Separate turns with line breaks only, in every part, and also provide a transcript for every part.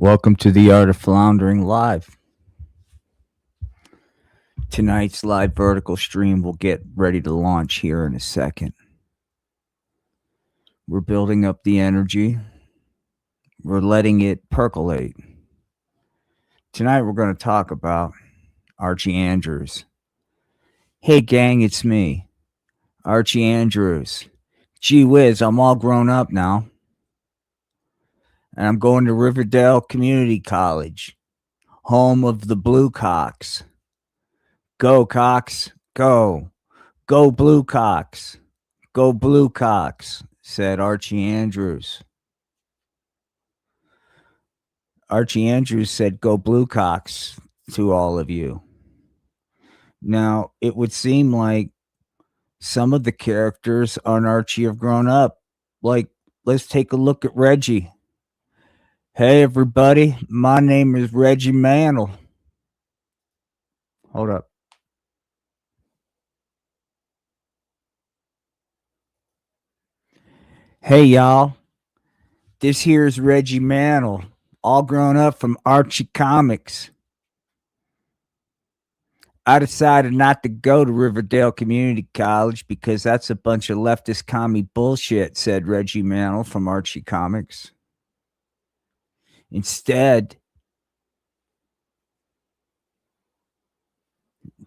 Welcome to The Art of Floundering Live. Tonight's live vertical stream will get ready to launch here in a second. We're building up the energy. We're letting it percolate. Tonight we're going to talk about Archie Andrews. Hey gang, it's me, Archie Andrews. Gee whiz, I'm all grown up now. And I'm going to Riverdale Community College, home of the Blue Cocks. Go Cox, go. Go Blue Cocks. Go Blue Cocks, said Archie Andrews. Archie Andrews said, go Blue Cocks to all of you. Now, it would seem like some of the characters on Archie have grown up. Like, let's take a look at Reggie. Hey, everybody, my name is Reggie Mantle. Hold up. Hey, y'all. This here's Reggie Mantle, all grown up from Archie Comics. I decided not to go to Riverdale Community College because that's a bunch of leftist commie bullshit, said Reggie Mantle from Archie Comics. Instead,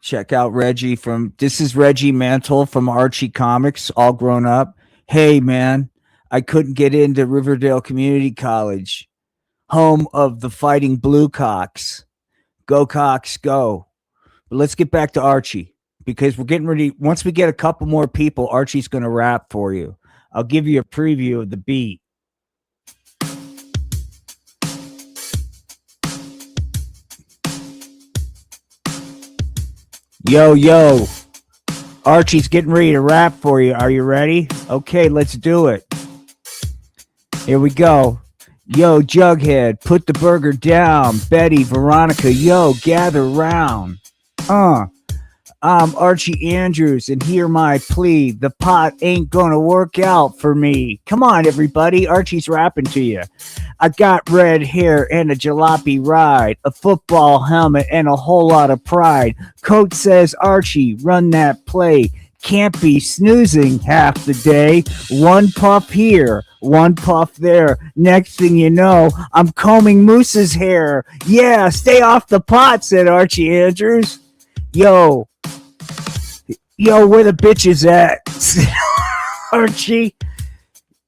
check out Reggie this is Reggie Mantle from Archie Comics, all grown up. Hey, man, I couldn't get into Riverdale Community College, home of the Fighting Blue Cocks. Go Cocks, go. But let's get back to Archie because we're getting ready. Once we get a couple more people, Archie's going to rap for you. I'll give you a preview of the beat. Yo, yo, Archie's getting ready to rap for you. Are you ready? Okay, let's do it. Here we go. Yo, Jughead, put the burger down. Betty, Veronica, yo, gather round. I'm Archie Andrews, and hear my plea. The pot ain't gonna work out for me. Come on, everybody. Archie's rapping to you. I got red hair and a jalopy ride, a football helmet, and a whole lot of pride. Coach says, Archie, run that play. Can't be snoozing half the day. One puff here, one puff there. Next thing you know, I'm combing Moose's hair. Yeah, stay off the pot, said Archie Andrews. Yo, where the bitches at? Archie.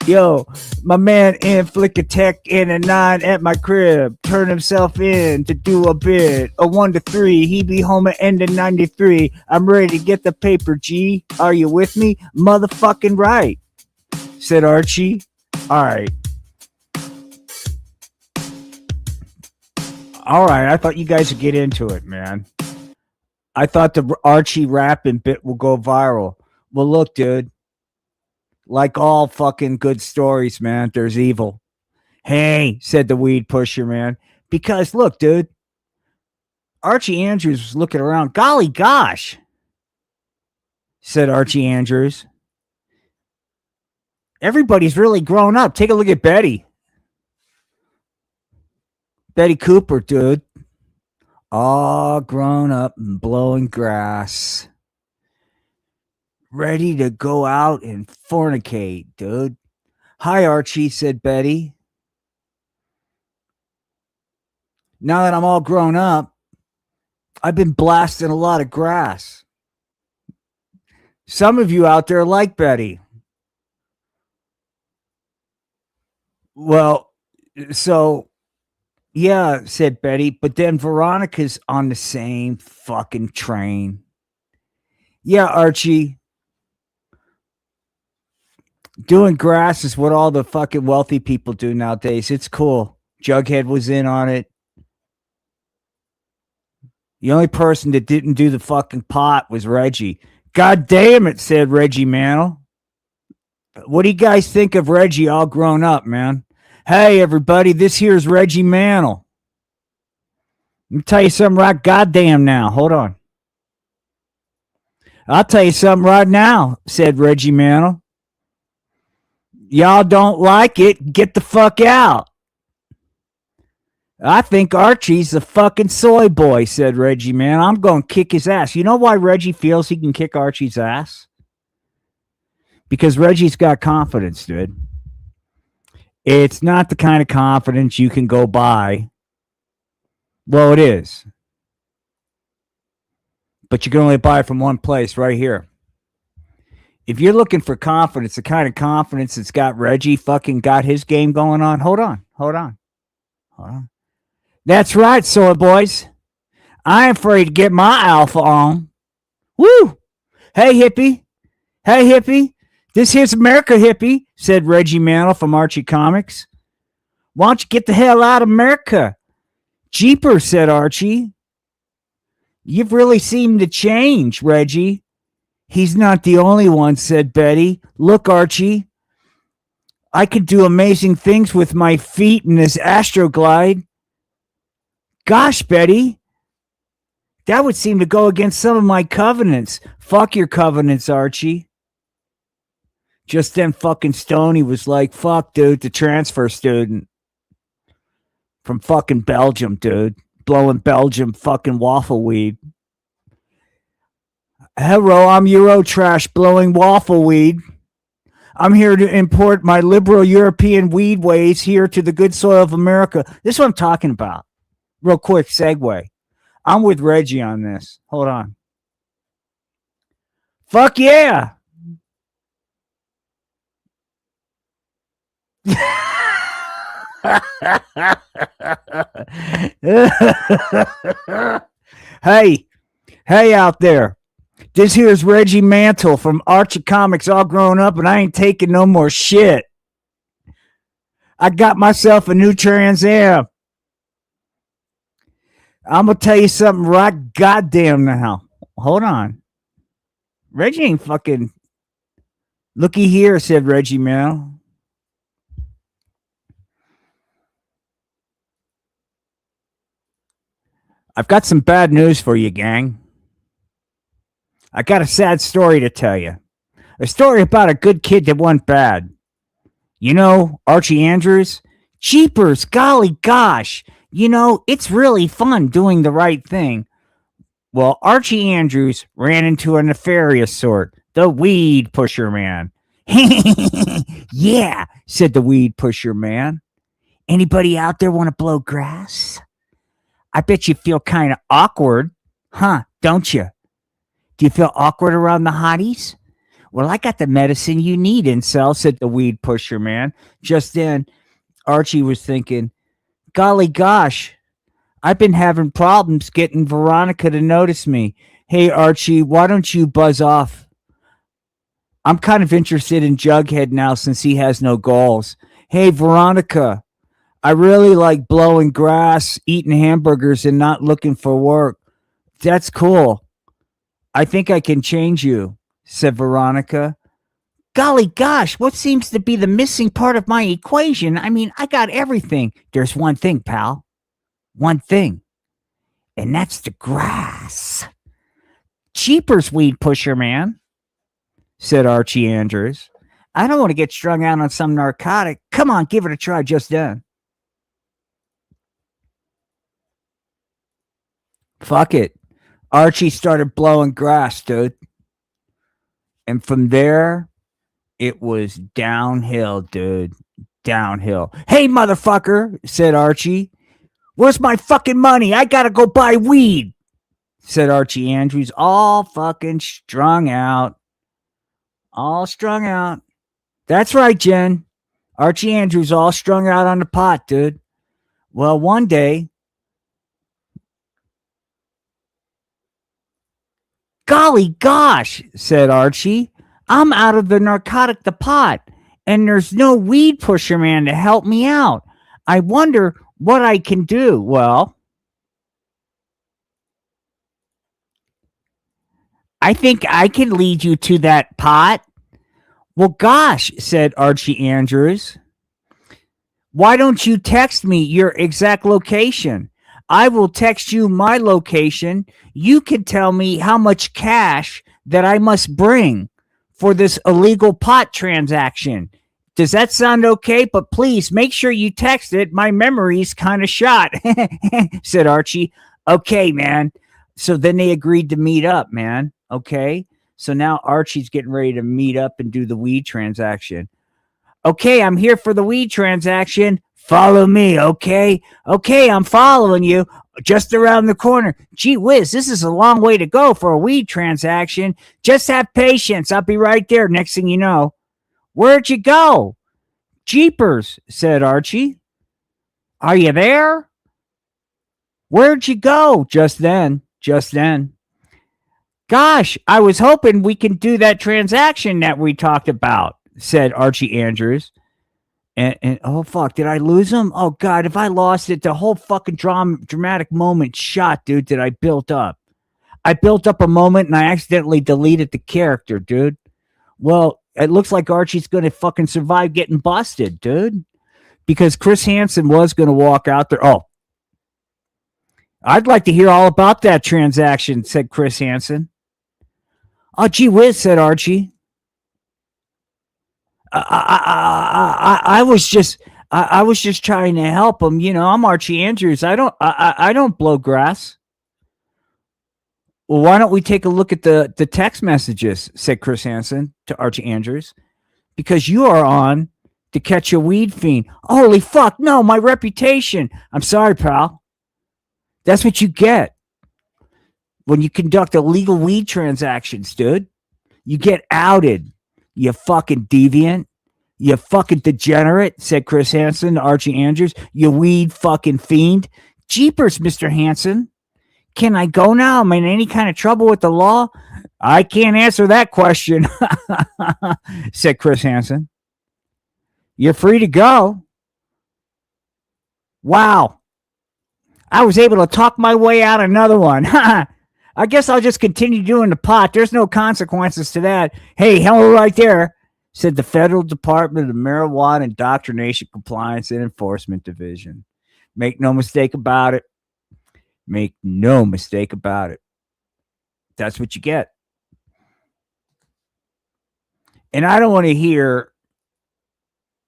Yo, my man inflict a tech in a 9 at my crib. Turn himself in to do a bid. A 1 to 3. He be home at end of 93. I'm ready to get the paper, G. Are you with me? Motherfucking right, said Archie. All right. I thought you guys would get into it, man. I thought the Archie rapping bit will go viral. Well, look, dude. Like all fucking good stories, man, there's evil. Hey, said the weed pusher, man. Because, look, dude. Archie Andrews was looking around. Golly gosh, said Archie Andrews. Everybody's really grown up. Take a look at Betty. Betty Cooper, dude. All grown up and blowing grass. Ready to go out and fornicate, dude. Hi, Archie, said Betty. Now that I'm all grown up, I've been blasting a lot of grass. Some of you out there like Betty. Well, so... yeah, said Betty, but then Veronica's on the same fucking train. Yeah, Archie. Doing grass is what all the fucking wealthy people do nowadays. It's cool. Jughead was in on it. The only person that didn't do the fucking pot was Reggie. God damn it, said Reggie Mantle. What do you guys think of Reggie all grown up, man? Hey, everybody, this here's Reggie Mantle. Let me tell you something right goddamn now. Hold on. I'll tell you something right now, said Reggie Mantle. Y'all don't like it, get the fuck out. I think Archie's a fucking soy boy, said Reggie, man. I'm going to kick his ass. You know why Reggie feels he can kick Archie's ass? Because Reggie's got confidence, dude. It's not the kind of confidence you can go buy. Well, it is. But you can only buy it from one place, right here. If you're looking for confidence, the kind of confidence that's got Reggie fucking got his game going on, hold on. That's right, soy boys. I ain't afraid to get my alpha on. Woo! Hey, hippie. This here's America, hippie, said Reggie Mantle from Archie Comics. Why don't you get the hell out of America? Jeepers, said Archie. You've really seemed to change, Reggie. He's not the only one, said Betty. Look, Archie. I could do amazing things with my feet in this Astroglide. Gosh, Betty. That would seem to go against some of my covenants. Fuck your covenants, Archie. Just then fucking Stoney was like, fuck, dude, the transfer student. From fucking Belgium, dude. Blowing Belgium fucking waffle weed. Hello, I'm Eurotrash blowing waffle weed. I'm here to import my liberal European weed ways here to the good soil of America. This is what I'm talking about. Real quick segue. I'm with Reggie on this. Hold on. Fuck yeah. Hey out there. This here's Reggie Mantle from Archie Comics, all grown up, and I ain't taking no more shit. I got myself a new Trans Am. I'm going to tell you something right goddamn now. Hold on. Reggie ain't fucking... Looky here, said Reggie Mantle. I've got some bad news for you, gang. I got a sad story to tell you. A story about a good kid that went bad. You know, Archie Andrews? Jeepers, golly gosh. You know, it's really fun doing the right thing. Well, Archie Andrews ran into a nefarious sort, the weed pusher man. Yeah, said the weed pusher man. Anybody out there want to blow grass? I bet you feel kind of awkward, huh? Don't you? Do you feel awkward around the hotties? Well, I got the medicine you need, incel, said the weed pusher man. Just then, Archie was thinking, golly gosh, I've been having problems getting Veronica to notice me. Hey, Archie, why don't you buzz off? I'm kind of interested in Jughead now since he has no goals. Hey, Veronica, I really like blowing grass, eating hamburgers, and not looking for work. That's cool. I think I can change you, said Veronica. Golly gosh, what seems to be the missing part of my equation? I mean, I got everything. There's one thing, pal. One thing. And that's the grass. Cheapers, weed pusher, man, said Archie Andrews. I don't want to get strung out on some narcotic. Come on, give it a try just then. Fuck it. Archie started blowing grass, dude. And from there, it was downhill, dude. Downhill. Hey, motherfucker, said Archie. Where's my fucking money? I gotta go buy weed, said Archie Andrews, all fucking strung out. All strung out. That's right, Jen. Archie Andrews all strung out on the pot, dude. Well, one day, golly gosh, said Archie. I'm out of the narcotic the pot, and there's no weed pusher man to help me out. I wonder what I can do. Well, I think I can lead you to that pot. Well, gosh, said Archie Andrews. Why don't you text me your exact location? I will text you my location. You can tell me how much cash that I must bring for this illegal pot transaction Does that sound okay? But please make sure you text it. My memory's kind of shot, said Archie. Okay, man. So then they agreed to meet up, man. Okay. So now Archie's getting ready to meet up and do the weed transaction. Okay, I'm here for the weed transaction. Follow me, okay? Okay, I'm following you. Just around the corner. Gee whiz, this is a long way to go for a weed transaction. Just have patience. I'll be right there. Next thing you know. Where'd you go? Jeepers, said Archie. Are you there? Where'd you go? Just then. Gosh, I was hoping we can do that transaction that we talked about, said Archie Andrews. And oh fuck, did I lose him? Oh god, if I lost it, the whole fucking dramatic moment shot, dude, that I built up. I built up a moment and I accidentally deleted the character, dude. Well, it looks like Archie's gonna fucking survive getting busted, dude. Because Chris Hansen was gonna walk out there. Oh, I'd like to hear all about that transaction, said Chris Hansen. Oh, gee whiz, said Archie. I was just trying to help him. You know, I'm Archie Andrews. I don't blow grass. Well, why don't we take a look at the text messages, said Chris Hansen to Archie Andrews. Because you are on to catch a weed fiend. Holy fuck, no, my reputation. I'm sorry, pal. That's what you get when you conduct illegal weed transactions, dude. You get outed. You fucking deviant. You fucking degenerate, said Chris Hansen to Archie Andrews. You weed fucking fiend. Jeepers, Mr. Hansen. Can I go now? Am I in any kind of trouble with the law? I can't answer that question, said Chris Hansen. You're free to go. Wow. I was able to talk my way out another one. I guess I'll just continue doing the pot. There's no consequences to that. Hey, hello right there, said the Federal Department of Marijuana Indoctrination Compliance and Enforcement Division. Make no mistake about it. Make no mistake about it. That's what you get. And I don't want to hear,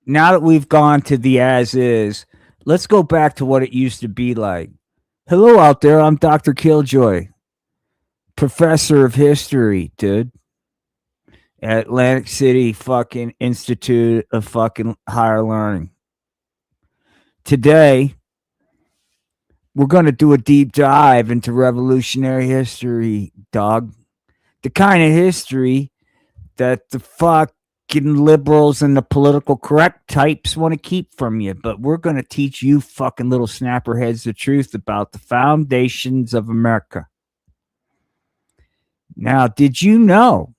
now that we've gone to the as is, let's go back to what it used to be like. Hello out there. I'm Dr. Killjoy. Professor of history, dude, at Atlantic City fucking Institute of fucking Higher Learning. Today, we're going to do a deep dive into revolutionary history, dog. The kind of history that the fucking liberals and the political correct types want to keep from you. But we're going to teach you fucking little snapperheads the truth about the foundations of America. Now, did you know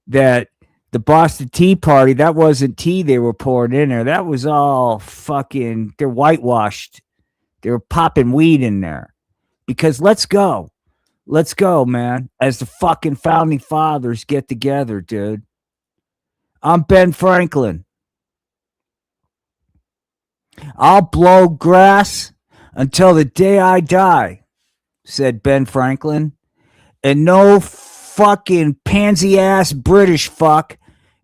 that the Boston Tea Party, that wasn't tea they were pouring in there. That was all fucking, they're whitewashed. They were popping weed in there. Because let's go, man, as the fucking founding fathers get together, dude. I'm Ben Franklin. I'll blow grass until the day I die, said Ben Franklin. And no fucking pansy-ass British fuck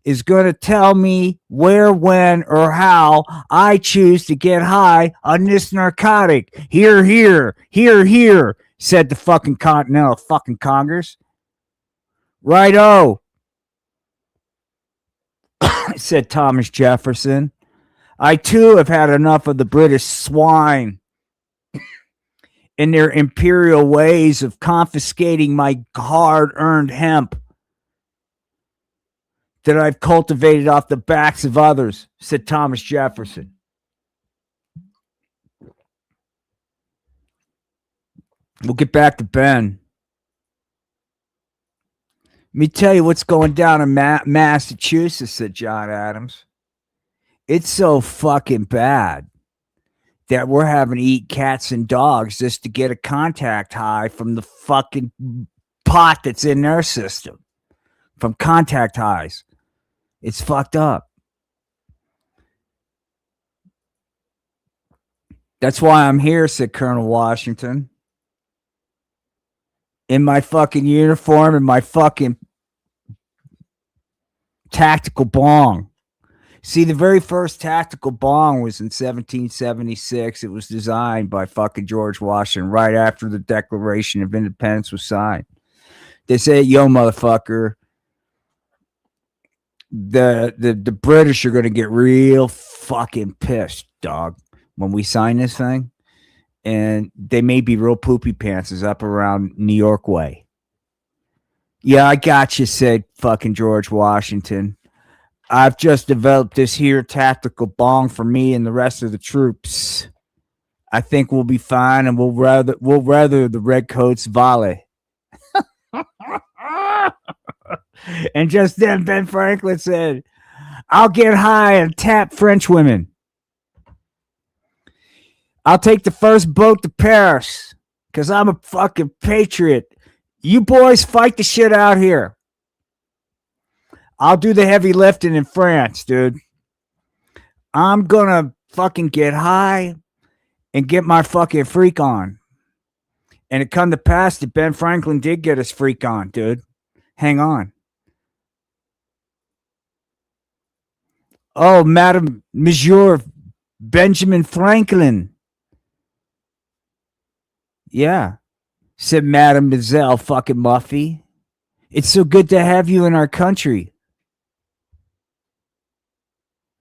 is going to tell me where, when, or how I choose to get high on this narcotic. Hear, hear, hear, hear, said the fucking Continental fucking Congress. Righto, said Thomas Jefferson. I too have had enough of the British swine in their imperial ways of confiscating my hard-earned hemp that I've cultivated off the backs of others, said Thomas Jefferson. We'll get back to Ben. Let me tell you what's going down in Massachusetts, said John Adams. It's so fucking bad that we're having to eat cats and dogs just to get a contact high from the fucking pot that's in their system. From contact highs. It's fucked up. That's why I'm here, said Colonel Washington. In my fucking uniform and my fucking tactical bong. See, the very first tactical bomb was in 1776. It was designed by fucking George Washington right after the Declaration of Independence was signed. They say, yo, motherfucker, the British are going to get real fucking pissed, dog, when we sign this thing. And they may be real poopy pantses up around New York way. Yeah, I got you, said fucking George Washington. I've just developed this here tactical bong for me and the rest of the troops. I think we'll be fine, and we'll rather the redcoats volley. And just then Ben Franklin said, I'll get high and tap French women. I'll take the first boat to Paris because I'm a fucking patriot. You boys fight the shit out here. I'll do the heavy lifting in France, dude. I'm gonna fucking get high and get my fucking freak on. And it come to pass that Ben Franklin did get his freak on, dude. Hang on. Oh, Madam Monsieur Benjamin Franklin. Yeah, said Mademoiselle fucking Muffy. It's so good to have you in our country.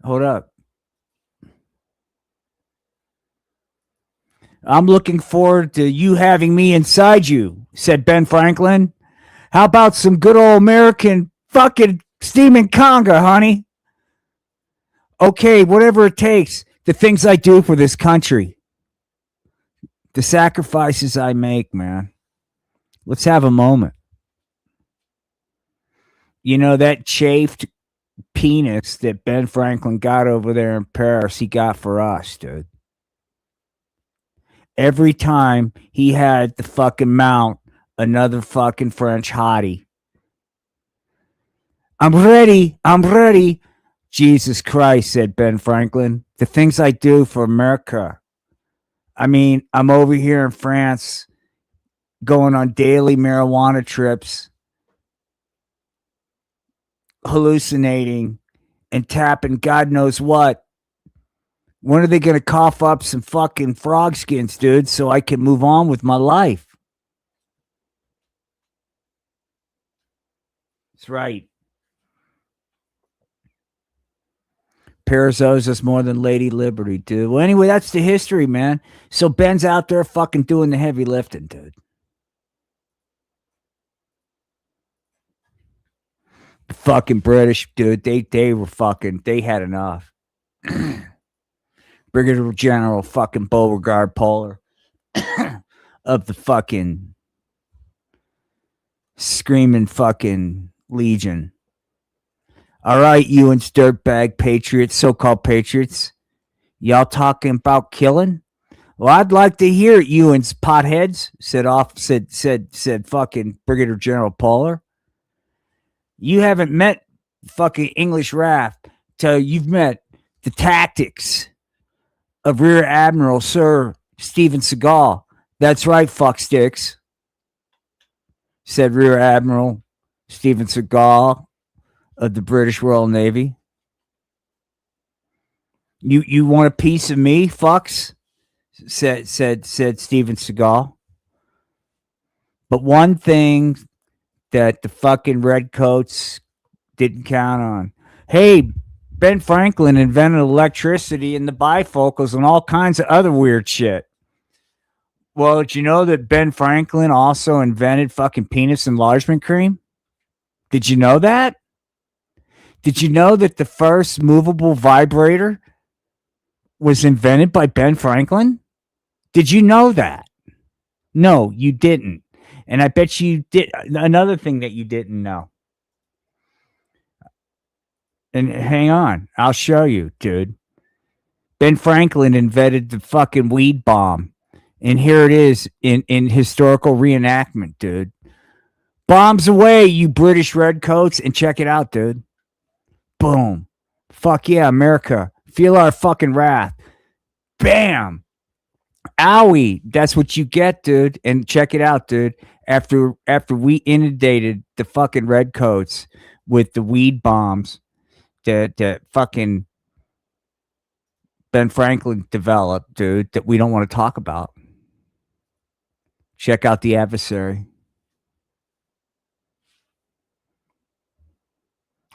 Hold up. I'm looking forward to you having me inside you, said Ben Franklin. How about some good old American fucking steaming conga, honey? Okay, whatever it takes. The things I do for this country. The sacrifices I make, man. Let's have a moment. You know, that chafed penis that Ben Franklin got over there in Paris, he got for us, dude. Every time he had to fucking mount another fucking French hottie. I'm ready. Jesus Christ, said Ben Franklin. The things I do for America. I mean, I'm over here in France going on daily marijuana trips, hallucinating and tapping God knows what. When are they going to cough up some fucking frog skins, dude, so I can move on with my life? That's right. Paris owes us more than Lady Liberty, dude. Well, anyway, that's the history, man. So Ben's out there fucking doing the heavy lifting, dude. The fucking British, dude, they were fucking, they had enough. Brigadier General fucking Beauregard Polar of the fucking screaming fucking Legion. All right, you and dirtbag patriots, so-called patriots, y'all talking about killing? Well, I'd like to hear it, you and potheads, said fucking Brigadier General Polar. You haven't met fucking English Wrath till you've met the tactics of Rear Admiral Sir Steven Seagal. That's right, fucksticks, said Rear Admiral Steven Seagal of the British Royal Navy. You want a piece of me, fucks? said Steven Seagal. But one thing that the fucking redcoats didn't count on. Hey, Ben Franklin invented electricity and the bifocals and all kinds of other weird shit. Well, did you know that Ben Franklin also invented fucking penis enlargement cream? Did you know that? Did you know that the first movable vibrator was invented by Ben Franklin? Did you know that? No, you didn't. And I bet you did. Another thing that you didn't know. And hang on, I'll show you, dude. Ben Franklin invented the fucking weed bomb. And here it is in historical reenactment, dude. Bombs away, you British redcoats, and check it out, dude. Boom. Fuck yeah, America. Feel our fucking wrath. Bam. Owie. That's what you get, dude. And check it out, dude. After we inundated the fucking redcoats with the weed bombs, the fucking Ben Franklin developed, dude, that we don't want to talk about. Check out The Adversary.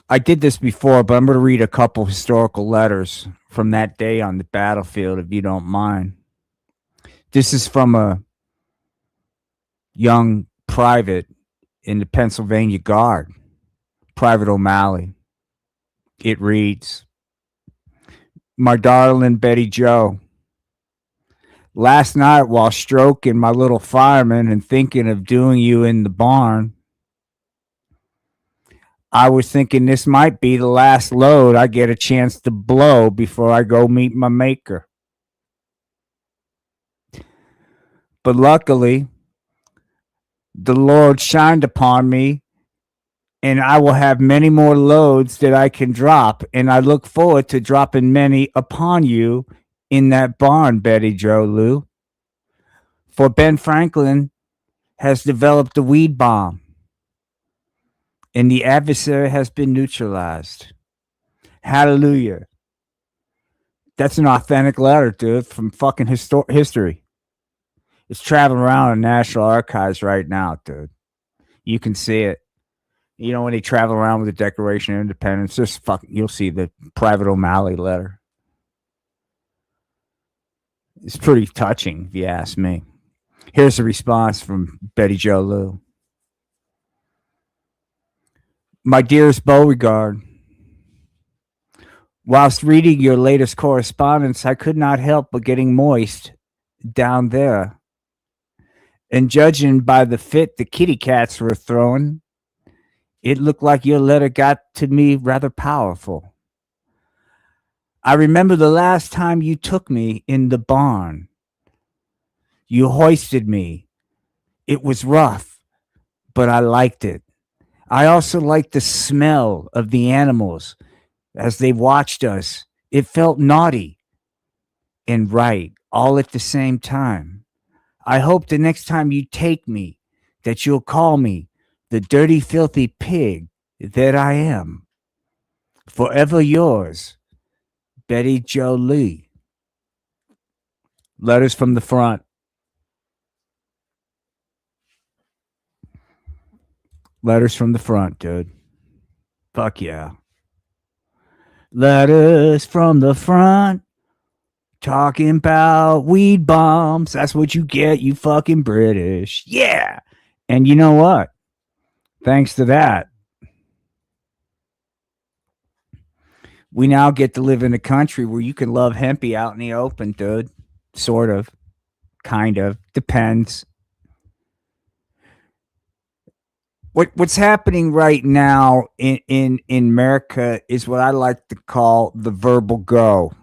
I did this before, but I'm going to read a couple historical letters from that day on the battlefield, if you don't mind. This is from a young private in the Pennsylvania Guard, Private O'Malley. It reads, "My darling Betty Jo, last night while stroking my little fireman and thinking of doing you in the barn, I was thinking this might be the last load I get a chance to blow before I go meet my maker. But luckily, the Lord shined upon me, and I will have many more loads that I can drop, and I look forward to dropping many upon you in that barn, Betty Jo Lou. For Ben Franklin has developed a weed bomb, and the adversary has been neutralized. Hallelujah." That's an authentic letter, dude, from fucking history. It's traveling around in National Archives right now, dude. You can see it. You know, when they travel around with the Declaration of Independence, just fucking, you'll see the Private O'Malley letter. It's pretty touching, if you ask me. Here's a response from Betty Jo Lou. "My dearest Beauregard, whilst reading your latest correspondence, I could not help but getting moist down there. And judging by the fit the kitty cats were throwing, it looked like your letter got to me rather powerful. I remember the last time you took me in the barn. You hoisted me. It was rough, but I liked it. I also liked the smell of the animals as they watched us. It felt naughty and right all at the same time. I hope the next time you take me that you'll call me the dirty, filthy pig that I am. Forever yours, Betty Jo Lee." Letters from the front. Letters from the front, dude. Fuck yeah. Letters from the front. Talking about weed bombs. That's what you get, you fucking British. Yeah. And you know what? Thanks to that, we now get to live in a country where you can love hempy out in the open, dude. Sort of. Kind of. Depends. What's happening right now in America is what I like to call the verbal go.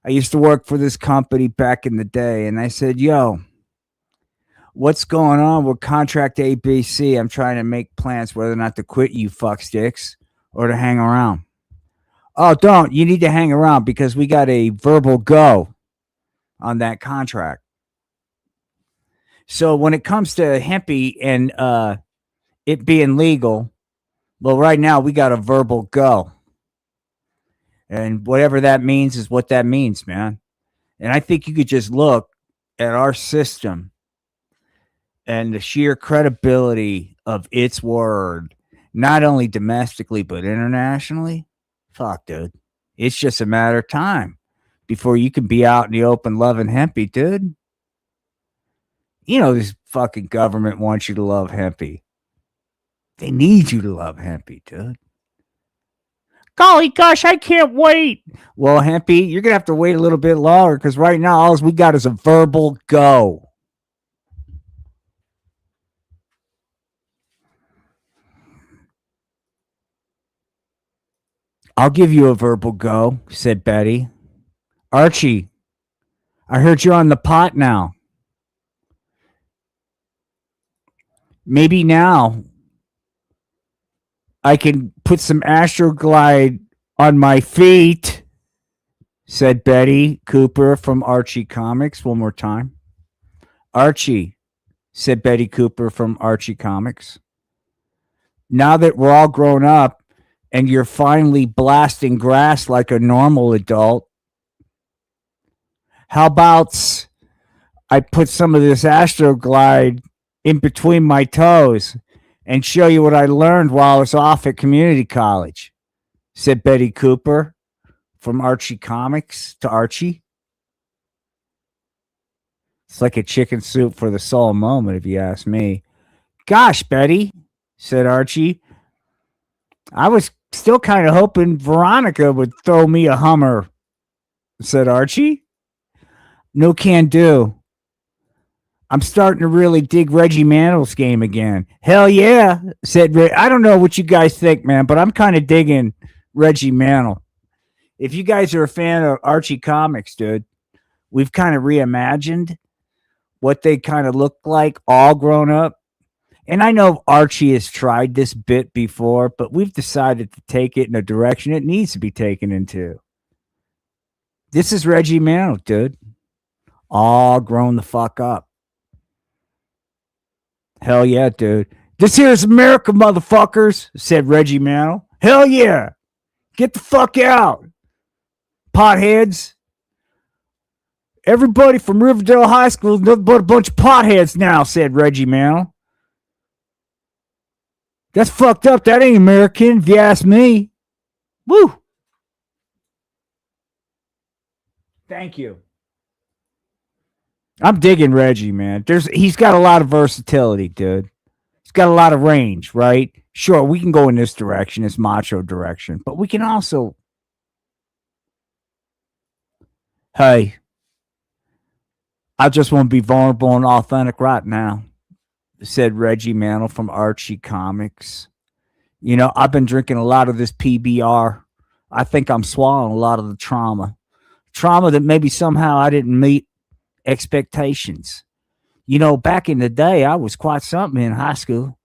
I used to work for this company back in the day, and I said, "Yo, what's going on with contract ABC? I'm trying to make plans whether or not to quit, you fuck sticks, or to hang around." "Oh, don't. You need to hang around because we got a verbal go on that contract." So when it comes to hempy and it being legal, well, right now we got a verbal go. And whatever that means is what that means, man. And I think you could just look at our system and the sheer credibility of its word, not only domestically, but internationally. Fuck, dude. It's just a matter of time before you can be out in the open loving hempy, dude. You know, this fucking government wants you to love hempy. They need you to love hempy, dude. Golly gosh, I can't wait. Well, hempy, you're going to have to wait a little bit longer because right now all we got is a verbal go. "I'll give you a verbal go," said Betty. "Archie, I heard you're on the pot now. Maybe now I can put some Astroglide on my feet," said Betty Cooper from Archie Comics. One more time. "Archie," said Betty Cooper from Archie Comics. "Now that we're all grown up and you're finally blasting grass like a normal adult, how about I put some of this Astroglide in between my toes and show you what I learned while I was off at community college, said Betty Cooper from Archie Comics to Archie. It's like a chicken soup for the soul moment, if you ask me. Gosh, Betty, said Archie, I was still kind of hoping Veronica would throw me a Hummer, said Archie. No can do. I'm starting to really dig Reggie Mantle's game again. Hell yeah, said Ray. I don't know what you guys think, man, but I'm kind of digging Reggie Mantle. If you guys are a fan of Archie Comics, dude, we've kind of reimagined what they kind of look like all grown up. And I know Archie has tried this bit before, but we've decided to take it in a direction it needs to be taken into. This is Reggie Mantle, dude. All grown the fuck up. Hell yeah, dude. This here's America, motherfuckers, said Reggie Mantle. Hell yeah. Get the fuck out, potheads. Everybody from Riverdale High School is nothing but a bunch of potheads now, said Reggie Mantle. That's fucked up. That ain't American, if you ask me. Woo. Thank you. I'm digging Reggie, man. He's got a lot of versatility, dude. He's got a lot of range, right? Sure, we can go in this direction, this macho direction, but we can also. Hey, I just want to be vulnerable and authentic right now, said Reggie Mantle from Archie Comics. You know, I've been drinking a lot of this PBR. I think I'm swallowing a lot of the trauma that maybe somehow I didn't meet expectations. You know, back in the day, I was quite something in high school.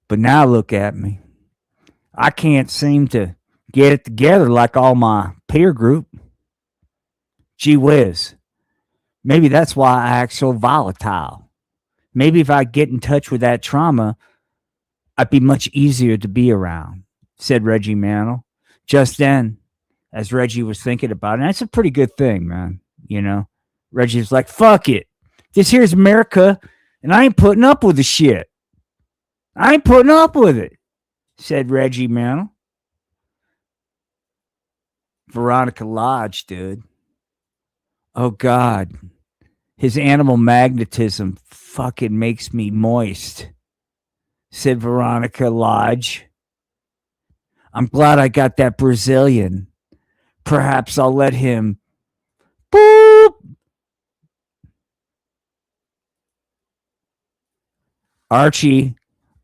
But now look at me. I can't seem to get it together like all my peer group. Gee whiz. Maybe that's why I act so volatile. Maybe if I get in touch with that trauma, I'd be much easier to be around, said Reggie Mantle. Just then, as Reggie was thinking about it, and that's a pretty good thing, man. You know, Reggie's like, fuck it. This here's America, and I ain't putting up with the shit. I ain't putting up with it, said Reggie Mantle. Veronica Lodge, dude. Oh, God. His animal magnetism fucking makes me moist, said Veronica Lodge. I'm glad I got that Brazilian. Perhaps I'll let him. Boop. Archie,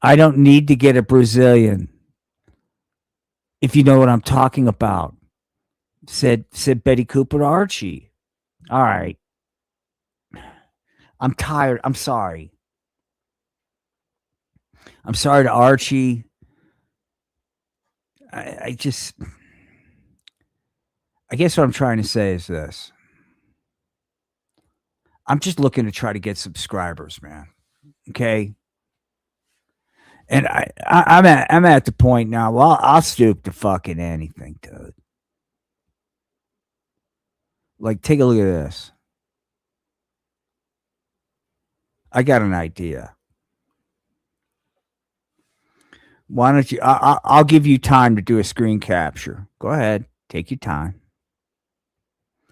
I don't need to get a Brazilian, if you know what I'm talking about, said Betty Cooper to Archie. All right. I'm tired. I'm sorry. I'm sorry to Archie. I guess what I'm trying to say is this. I'm just looking to try to get subscribers, man. Okay. And I'm at the point now. Well, I'll stoop to fucking anything, dude. Like, take a look at this. I got an idea. Why don't you? I'll give you time to do a screen capture. Go ahead, take your time.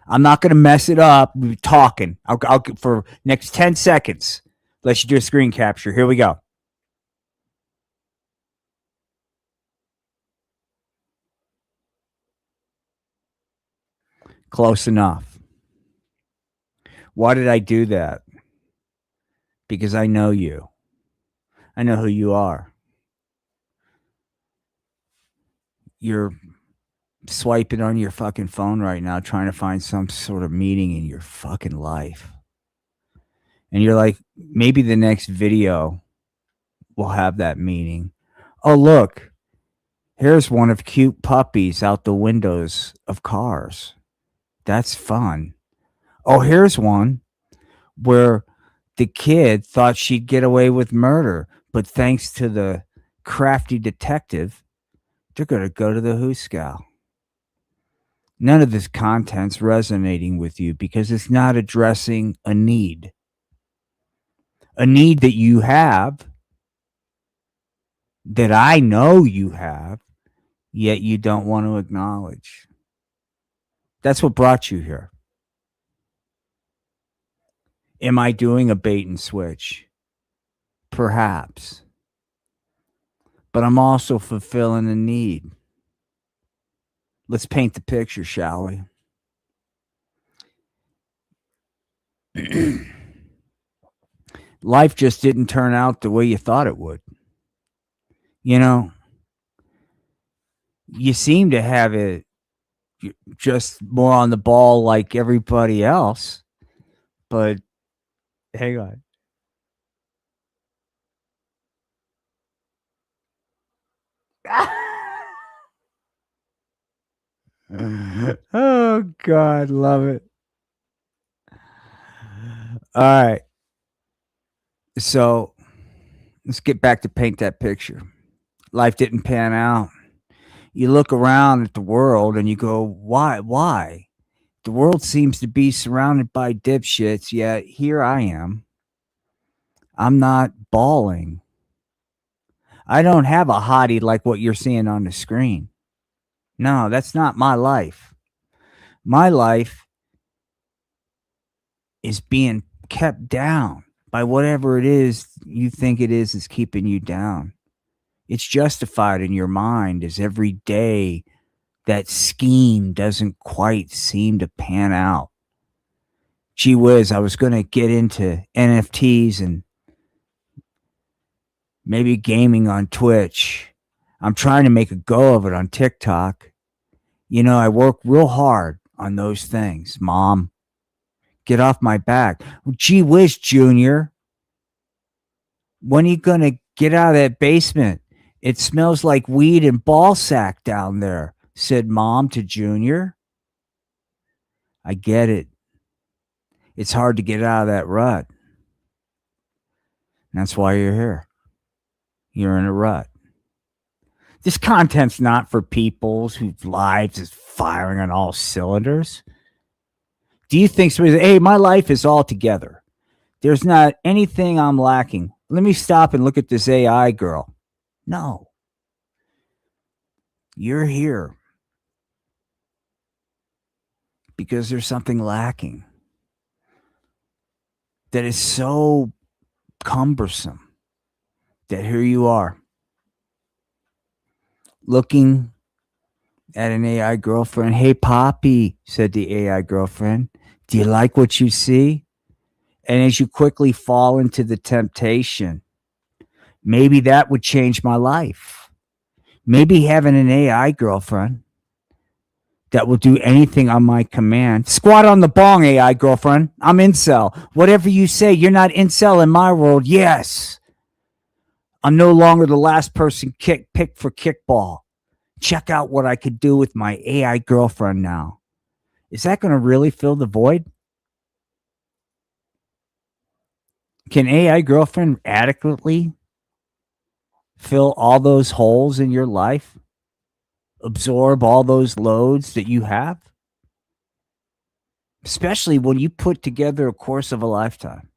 I'm not going to mess it up. We're talking. I'll for next 10 seconds. Let you do a screen capture. Here we go. Close enough. Why did I do that? Because I know you. I know who you are. You're swiping on your fucking phone right now, trying to find some sort of meaning in your fucking life. And you're like, maybe the next video will have that meaning. Oh, look, here's one of cute puppies out the windows of cars. That's fun. Oh, here's one where the kid thought she'd get away with murder, but thanks to the crafty detective, they're going to go to the hoosegow. None of this content's resonating with you because it's not addressing a need that you have, that I know you have, yet you don't want to acknowledge. That's what brought you here. Am I doing a bait and switch? Perhaps. But I'm also fulfilling a need. Let's paint the picture, shall we? Life just didn't turn out the way you thought it would. You know, you seem to have it just more on the ball like everybody else, but hang on. Oh, God, love it. All right. So let's get back to paint that picture. Life didn't pan out. You look around at the world and you go, why? Why? The world seems to be surrounded by dipshits, yet here I am. I'm not bawling. I don't have a hottie like what you're seeing on the screen. No, that's not my life. My life is being kept down by whatever it is you think it is keeping you down. It's justified in your mind as every day that scheme doesn't quite seem to pan out. Gee whiz, I was going to get into NFTs and maybe gaming on Twitch. I'm trying to make a go of it on TikTok. You know, I work real hard on those things. Mom, get off my back. Well, gee whiz, Junior. When are you going to get out of that basement? It smells like weed and ball sack down there, said Mom to Junior. I get it. It's hard to get out of that rut. And that's why you're here. You're in a rut. This content's not for people whose lives is firing on all cylinders. Do you think somebody says, hey, my life is all together? There's not anything I'm lacking. Let me stop and look at this AI girl. No. You're here because there's something lacking that is so cumbersome that here you are looking at an AI girlfriend. Hey, Poppy, said the AI girlfriend, do you like what you see? And as you quickly fall into the temptation, maybe that would change my life. Maybe having an AI girlfriend that will do anything on my command. Squat on the bong, AI girlfriend. I'm incel. Whatever you say, you're not incel in my world. Yes. I'm no longer the last person picked for kickball. Check out what I could do with my AI girlfriend now. Is that going to really fill the void? Can AI girlfriend adequately fill all those holes in your life? Absorb all those loads that you have? Especially when you put together a course of a lifetime.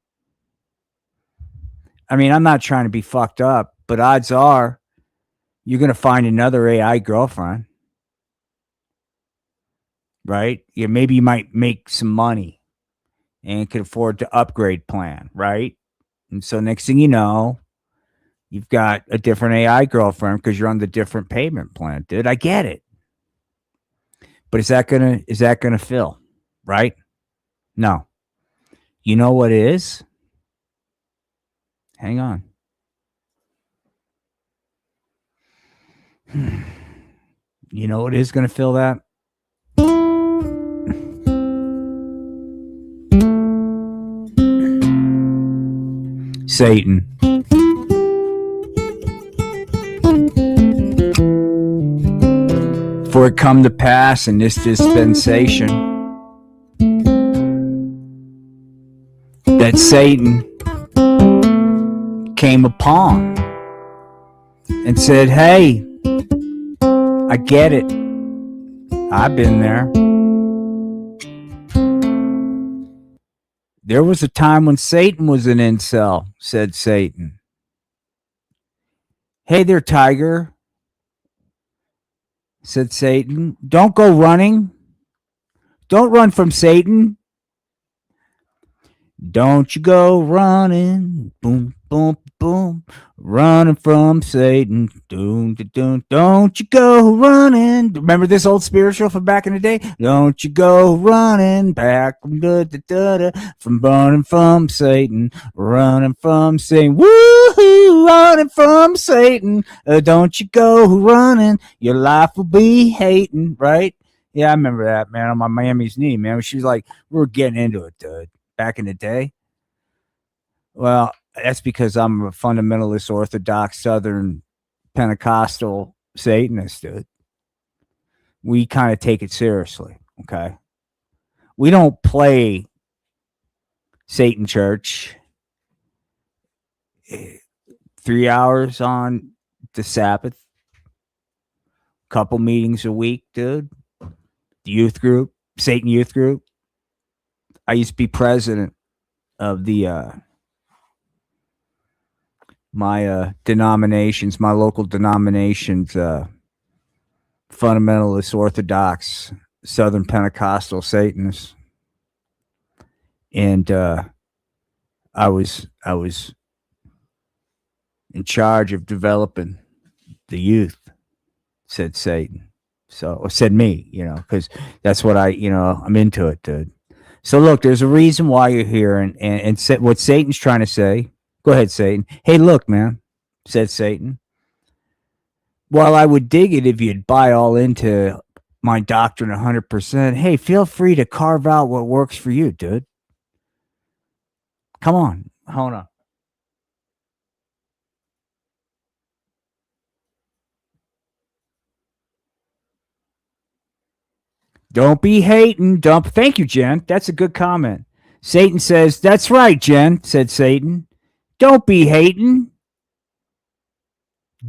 I mean, I'm not trying to be fucked up, but odds are you're going to find another AI girlfriend, right? Yeah, maybe you might make some money and can afford to upgrade plan, right? And so next thing you know, you've got a different AI girlfriend because you're on the different payment plan, dude. I get it. But is that gonna fill? Right? No. You know what it is? Hang on. You know what is gonna fill that? Satan. For it come to pass in this dispensation that Satan came upon and said, hey, I get it. I've been there. There was a time when Satan was an incel, said Satan. Hey there, Tiger, said Satan. Don't go running. Don't run from Satan. Don't you go running, boom, boom, boom, running from Satan, doom, doom. Don't you go running. Remember this old spiritual from back in the day? Don't you go running back from running from Satan, running from Satan. Woohoo, running from Satan. Don't you go running. Your life will be hating, right? Yeah, I remember that, man, on my Miami's knee, man. She was like, we were getting into it, dude. Back in the day? Well, that's because I'm a fundamentalist, Orthodox, Southern, Pentecostal Satanist, dude. We kind of take it seriously, okay? We don't play Satan Church 3 hours on the Sabbath, couple meetings a week, dude. The youth group, Satan youth group. I used to be president of the my denominations, my local denominations, fundamentalist, Orthodox, Southern Pentecostal Satanists, and I was in charge of developing the youth, said Satan. So, or said me, because that's what I'm into it, dude. So look, there's a reason why you're here, and what Satan's trying to say. Go ahead, Satan. Hey, look, man, said Satan. While I would dig it if you'd buy all into my doctrine 100%, hey, feel free to carve out what works for you, dude. Come on. Hold on. Don't be hating. Thank you, Jen. That's a good comment. Satan says, that's right, Jen, said Satan. Don't be hating.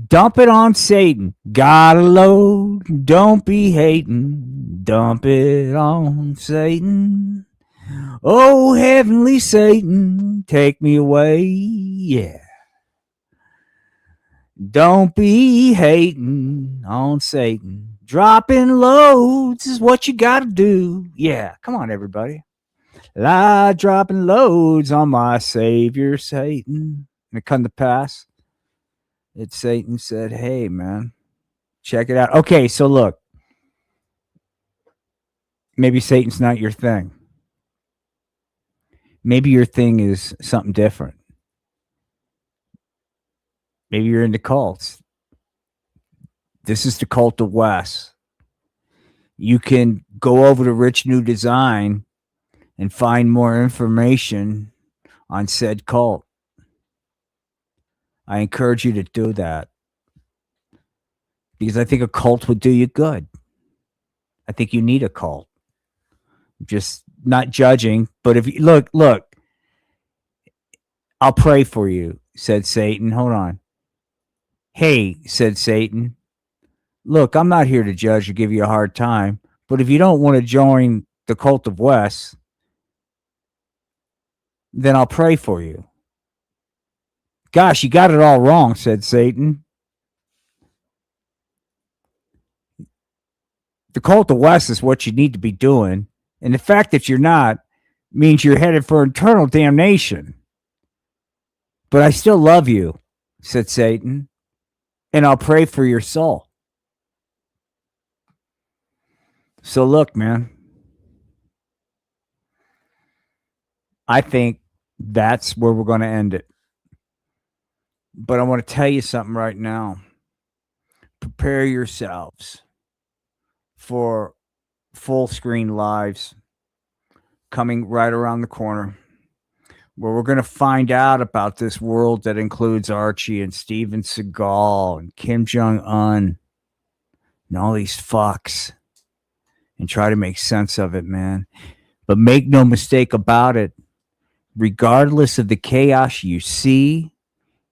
Dump it on Satan. Got a load. Don't be hating. Dump it on Satan. Oh, heavenly Satan, take me away. Yeah. Don't be hating on Satan. Dropping loads is what you got to do. Yeah. Come on, everybody. Lie dropping loads on my Savior, Satan. And it come to pass that Satan said, hey, man, check it out. Okay, so look. Maybe Satan's not your thing. Maybe your thing is something different. Maybe you're into cults. This is the cult of Wes. You can go over to Rich New Design and find more information on said cult. I encourage you to do that because I think a cult would do you good. I think you need a cult. Just not judging, but if you look, I'll pray for you, said Satan. Hold on. Hey, said Satan. Look, I'm not here to judge or give you a hard time, but if you don't want to join the cult of Wes, then I'll pray for you. Gosh, you got it all wrong, said Satan. The cult of Wes is what you need to be doing, and the fact that you're not means you're headed for eternal damnation. But I still love you, said Satan, and I'll pray for your soul. So look, man, I think that's where we're going to end it. But I want to tell you something right now. Prepare yourselves for full screen lives coming right around the corner, where we're going to find out about this world that includes Archie and Steven Seagal and Kim Jong-un and all these fucks, and try to make sense of it, man. But make no mistake about it, regardless of the chaos you see,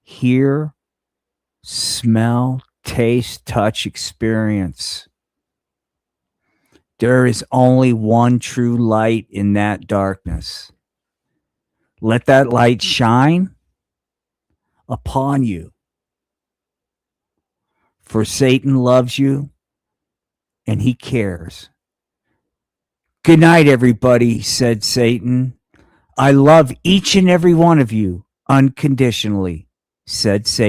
hear, smell, taste, touch, experience. There is only one true light in that darkness. Let that light shine upon you. For Satan loves you and he cares. Good night, everybody, said Satan. I love each and every one of you unconditionally, said Satan.